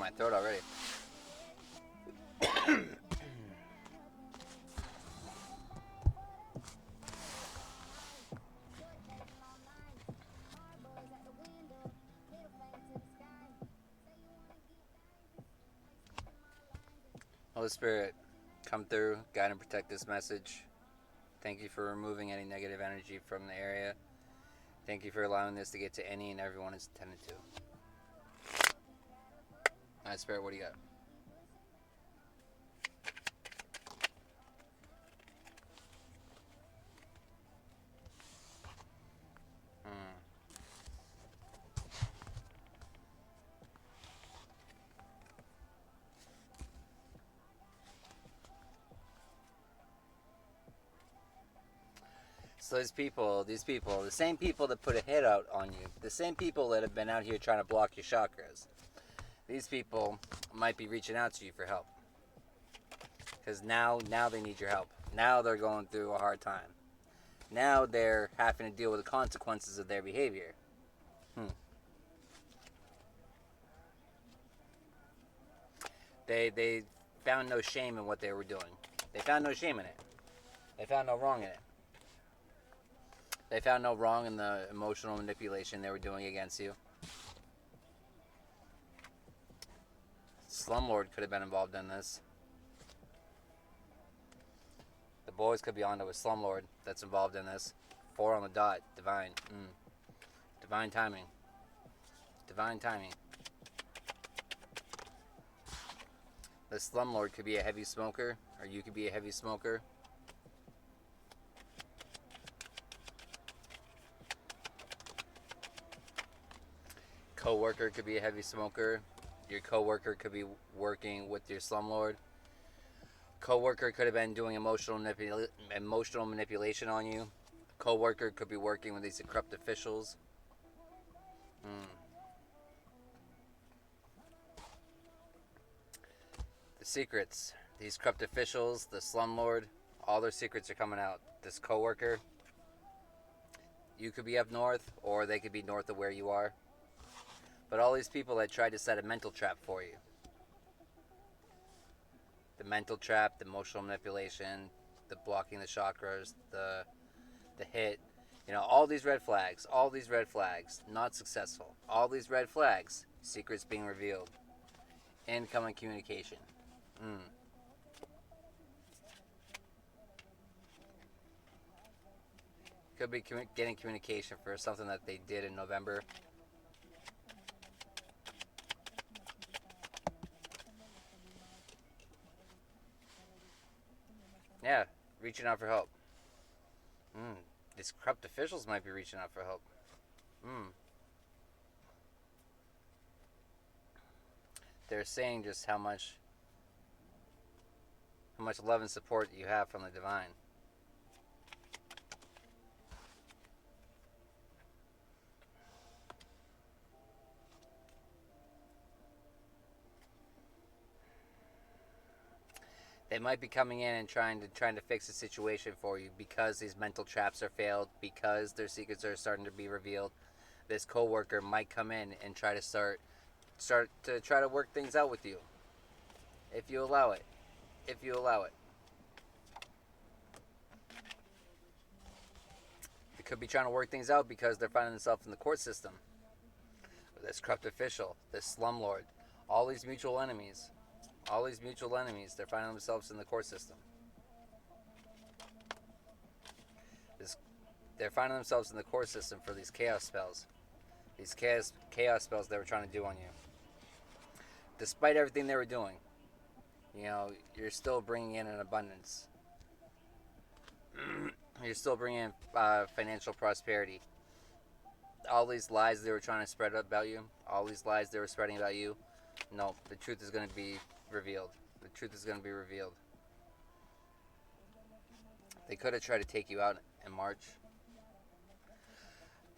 my throat already. Holy Spirit, come through, guide and protect this message. Thank you for removing any negative energy from the area. Thank you for allowing this to get to any and everyone it's intended to. Alright, Spirit, what do you got? So these people, the same people that put a hit out on you, the same people that have been out here trying to block your chakras, these people might be reaching out to you for help. Because now they need your help. Now they're going through a hard time. Now they're having to deal with the consequences of their behavior. They found no shame in what they were doing. They found no shame in it. They found no wrong in it. They found no wrong in the emotional manipulation they were doing against you. Slumlord could have been involved in this. The boys could be onto a slumlord that's involved in this. 4 on the dot. Divine. Divine timing. Divine timing. The slumlord could be a heavy smoker, or you could be a heavy smoker. Co-worker could be a heavy smoker. Your co-worker could be working with your slumlord. Co-worker could have been doing emotional manipulation on you. Co-worker could be working with these corrupt officials. The secrets. These corrupt officials, the slumlord, all their secrets are coming out. This co-worker, you could be up north, or they could be north of where you are. But all these people that tried to set a mental trap for you. The mental trap, the emotional manipulation, the blocking the chakras, the hit. You know, all these red flags, not successful. All these red flags, secrets being revealed. Incoming communication. Could be getting communication for something that they did in November. Yeah, reaching out for help. These corrupt officials might be reaching out for help. They're saying just how much love and support you have from the divine. They might be coming in and trying to fix the situation for you because these mental traps are failed, because their secrets are starting to be revealed. This co-worker might come in and try to work things out with you. If you allow it. They could be trying to work things out because they're finding themselves in the court system. This corrupt official, this slumlord, all these mutual enemies, they're finding themselves in the court system. They're finding themselves in the court system for these chaos spells. These chaos spells they were trying to do on you. Despite everything they were doing, you know, you're still bringing in an abundance. You're still bringing in financial prosperity. All these lies they were trying to spread about you, all these lies they were spreading about you, no, the truth is going to be revealed. The truth is going to be revealed. They could have tried to take you out in March.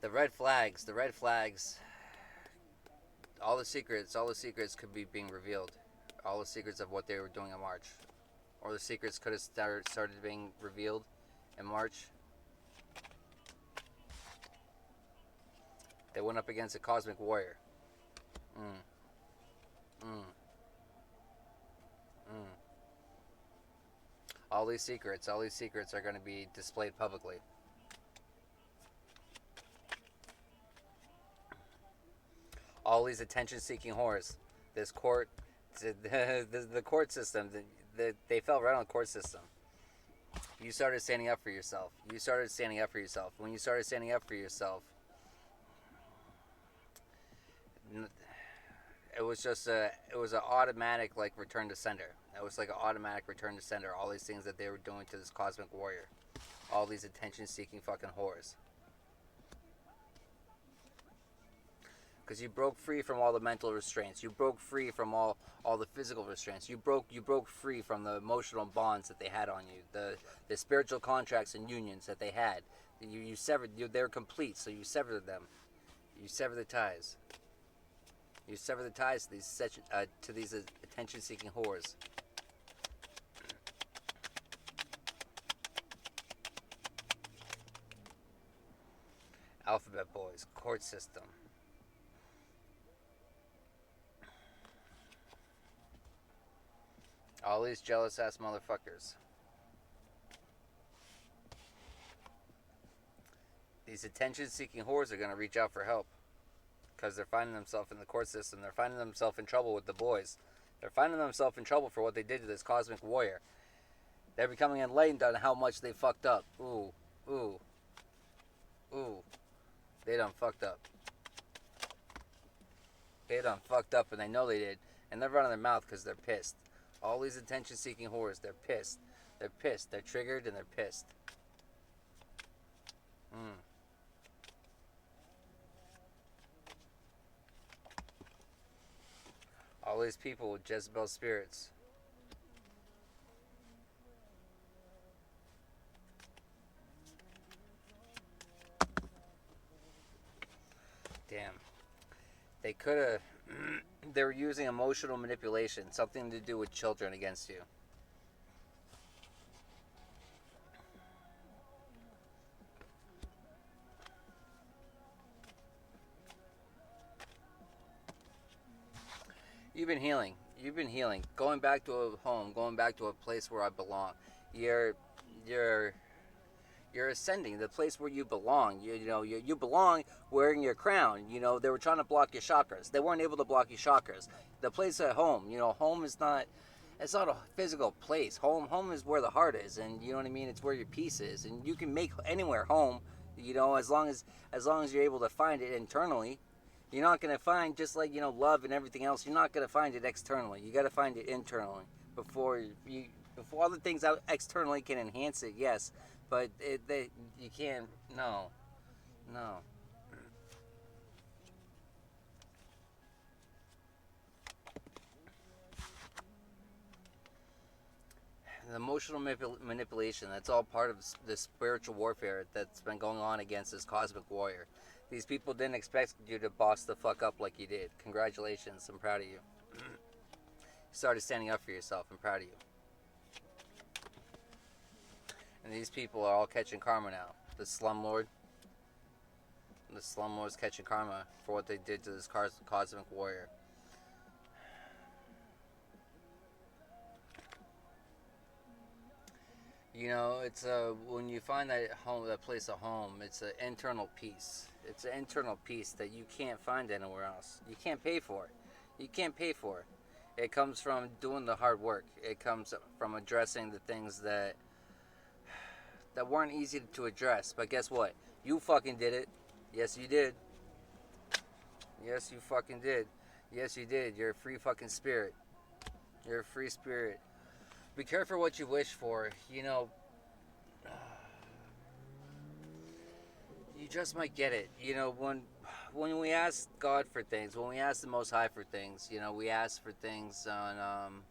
The red flags, all the secrets could be being revealed. All the secrets of what they were doing in March. Or the secrets could have started being revealed in March. They went up against a cosmic warrior. Mm. Mm. All these secrets are going to be displayed publicly. All these attention-seeking whores. This court, the court system, they fell right on the court system. You started standing up for yourself. You started standing up for yourself. When you started standing up for yourself, it was an automatic like return to sender. It was like an automatic return to sender. All these things that they were doing to this cosmic warrior, all these attention-seeking fucking whores. Because you broke free from all the mental restraints. You broke free from all the physical restraints. You broke free from the emotional bonds that they had on you. The spiritual contracts and unions that they had. You severed. They're complete. So you severed them. You sever the ties. You sever the ties to these attention-seeking whores. Alphabet boys, court system. All these jealous ass motherfuckers. These attention-seeking whores are gonna reach out for help because they're finding themselves in the court system. They're finding themselves in trouble with the boys. They're finding themselves in trouble for what they did to this cosmic warrior. They're becoming enlightened on how much they fucked up. Ooh, ooh, ooh. They done fucked up. They done fucked up, and they know they did. And they're running their mouth because they're pissed. All these attention-seeking whores, they're pissed. They're pissed. They're triggered, and they're pissed. Mm. All these people with Jezebel spirits. Damn. They could have. They were using emotional manipulation, something to do with children against you. You've been healing. You've been healing. Going back to a home, going back to a place where I belong. You're you're you're ascending the place where you belong. You belong wearing your crown. They were trying to block your chakras. They weren't able to block your chakras. The place at home. Home is not. It's not a physical place. Home is where the heart is, and you know what I mean. It's where your peace is, and you can make anywhere home. As long as you're able to find it internally. You're not going to find, just like love and everything else. You're not going to find it externally. You got to find it internally before other things out externally can enhance it. Yes, but you can't. No, no. The emotional manipulation, that's all part of the spiritual warfare that's been going on against this cosmic warrior. These people didn't expect you to boss the fuck up like you did. Congratulations, I'm proud of you. You started standing up for yourself. I'm proud of you. And these people are all catching karma now. The slumlord's catching karma for what they did to this cosmic warrior. It's when you find that place of home, it's an internal peace. It's an internal peace that you can't find anywhere else. You can't pay for it. You can't pay for it. It comes from doing the hard work. It comes from addressing the things that weren't easy to address. But guess what? You fucking did it. Yes, you did. Yes, you fucking did. Yes, you did. You're a free fucking spirit. You're a free spirit. Be careful what you wish for. You just might get it. When we ask God for things, when we ask the Most High for things, we ask for things on.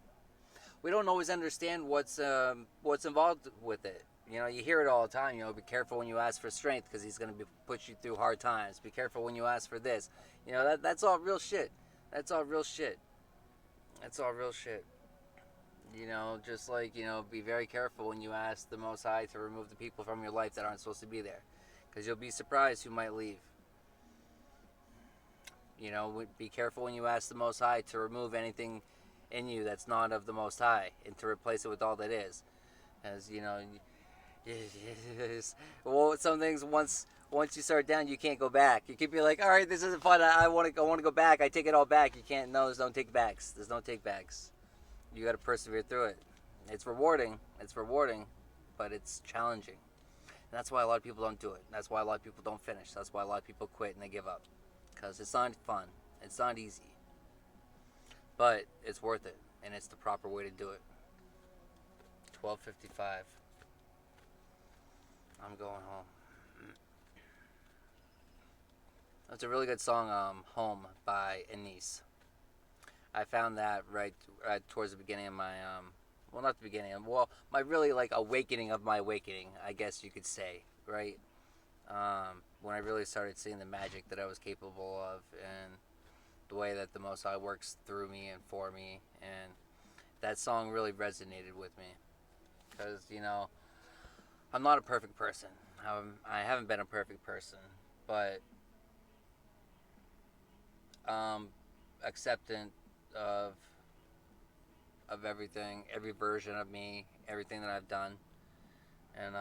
We don't always understand what's involved with it. You hear it all the time. Be careful when you ask for strength because He's going to put you through hard times. Be careful when you ask for this. That's all real shit. That's all real shit. That's all real shit. Just like, be very careful when you ask the Most High to remove the people from your life that aren't supposed to be there. Because you'll be surprised who might leave. You know, be careful when you ask the Most High to remove anything in you that's not of the Most High and to replace it with all that is. As you know, well, some things once you start down, you can't go back. You can be like, all right, this isn't fun. I want to go back. I take it all back. You can't. No, there's no take backs. There's no take backs. You got to persevere through it. It's rewarding. It's rewarding, but it's challenging. And that's why a lot of people don't do it. That's why a lot of people don't finish. That's why a lot of people quit and they give up. Because it's not fun. It's not easy. But it's worth it. And it's the proper way to do it. 12:55. I'm going home. It's a really good song, Home by Anise. I found that right towards the beginning of my, well, not the beginning, well, my really, like, awakening of my awakening, I guess you could say, right? When I really started seeing the magic that I was capable of and the way that the Most High works through me and for me. And that song really resonated with me. Because, you know, I'm not a perfect person. I haven't been a perfect person, but acceptant of everything, every version of me, everything that I've done, and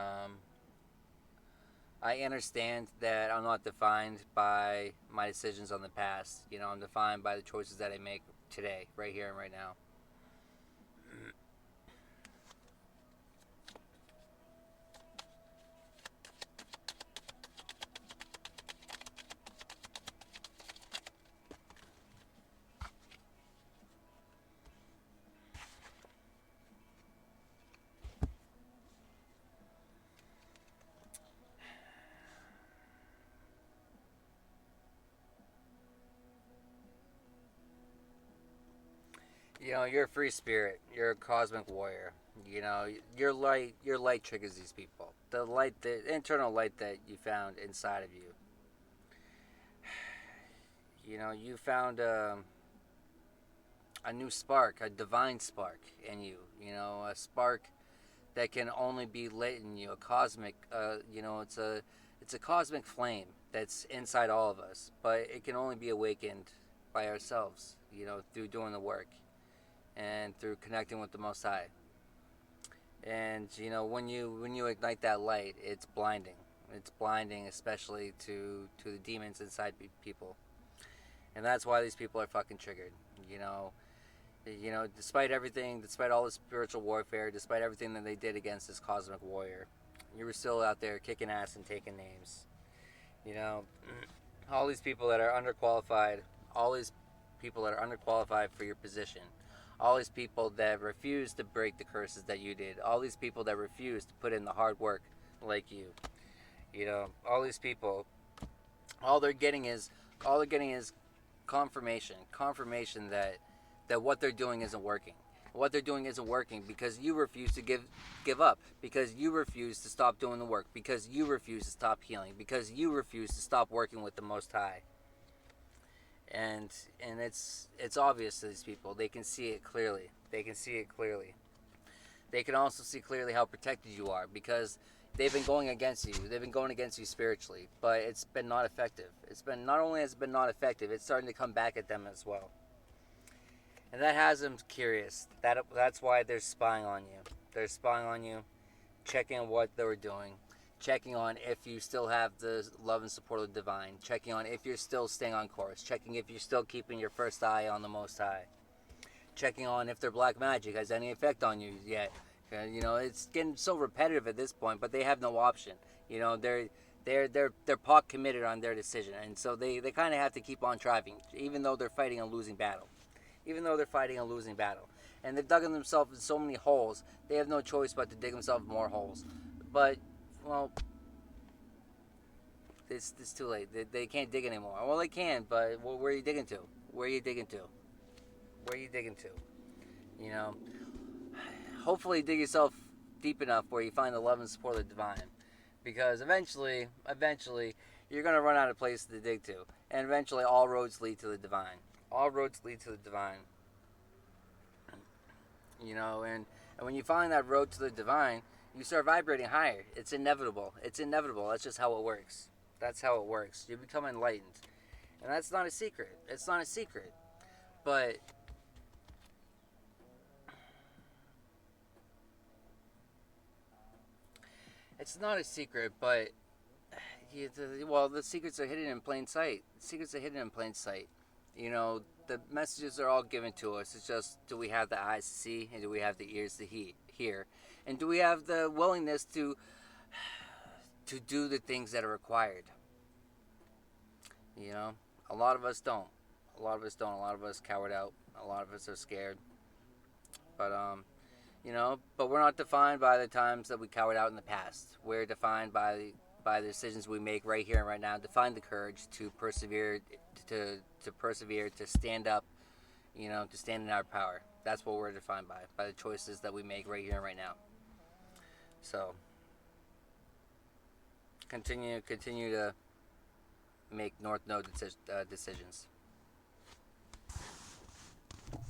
I understand that I'm not defined by my decisions on the past. You know, I'm defined by the choices that I make today, right here and right now. You know, you're a free spirit. You're a cosmic warrior. You know, your light triggers these people. The internal light that you found inside of you. You know, you found a new spark, a divine spark in you. You know, a spark that can only be lit in you. A cosmic, you know, it's a cosmic flame that's inside all of us, but it can only be awakened by ourselves. You know, through doing the work and through connecting with the Most High. And you know, when you ignite that light, it's blinding. It's blinding, especially to the demons inside people. And that's why these people are fucking triggered. You know, despite everything, despite all the spiritual warfare, despite everything that they did against this cosmic warrior, you were still out there kicking ass and taking names. You know, all these people that are underqualified, all these people that are underqualified for your position, all these people that refuse to break the curses that you did, all these people that refuse to put in the hard work like you. You know, all these people, all they're getting is all they're getting is confirmation that what they're doing isn't working. What they're doing isn't working because you refuse to give up, because you refuse to stop doing the work, because you refuse to stop healing, because you refuse to stop working with the Most High. And it's obvious to these people. They can see it clearly. They can see it clearly. They can also see clearly how protected you are because they've been going against you. They've been going against you spiritually, but it's been not effective. It's been not only has it been not effective, it's starting to come back at them as well. And that has them curious. That's why they're spying on you. They're spying on you, checking what they were doing, checking on if you still have the love and support of the divine, checking on if you're still staying on course, checking if you're still keeping your first eye on the Most High, checking on if their black magic has any effect on you yet. You know, it's getting so repetitive at this point, but they have no option. You know, they're pot committed on their decision, and so they kind of have to keep on driving, even though they're fighting a losing battle. Even though they're fighting a losing battle. And they've dug themselves in so many holes, they have no choice but to dig themselves more holes. But, well, it's too late. They can't dig anymore. Well, they can, but where are you digging to? Where are you digging to? Where are you digging to? You know, hopefully dig yourself deep enough where you find the love and support of the divine. Because eventually, you're going to run out of places to dig to. And eventually all roads lead to the divine. All roads lead to the divine. You know, and when you find that road to the divine, you start vibrating higher. It's inevitable. It's inevitable. That's just how it works. That's how it works. You become enlightened. And that's not a secret. It's not a secret. But it's not a secret, but well, the secrets are hidden in plain sight. The secrets are hidden in plain sight. You know, the messages are all given to us. It's just, do we have the eyes to see, and do we have the ears to hear, and do we have the willingness to do the things that are required? You know, a lot of us don't. A lot of us don't. A lot of us cowered out. A lot of us are scared. But but we're not defined by the times that we cowered out in the past. We're defined by the decisions we make right here and right now. To find the courage to persevere, to persevere, to stand up, to stand in our power. That's what we're defined by the choices that we make right here and right now. So continue to make North Node decisions.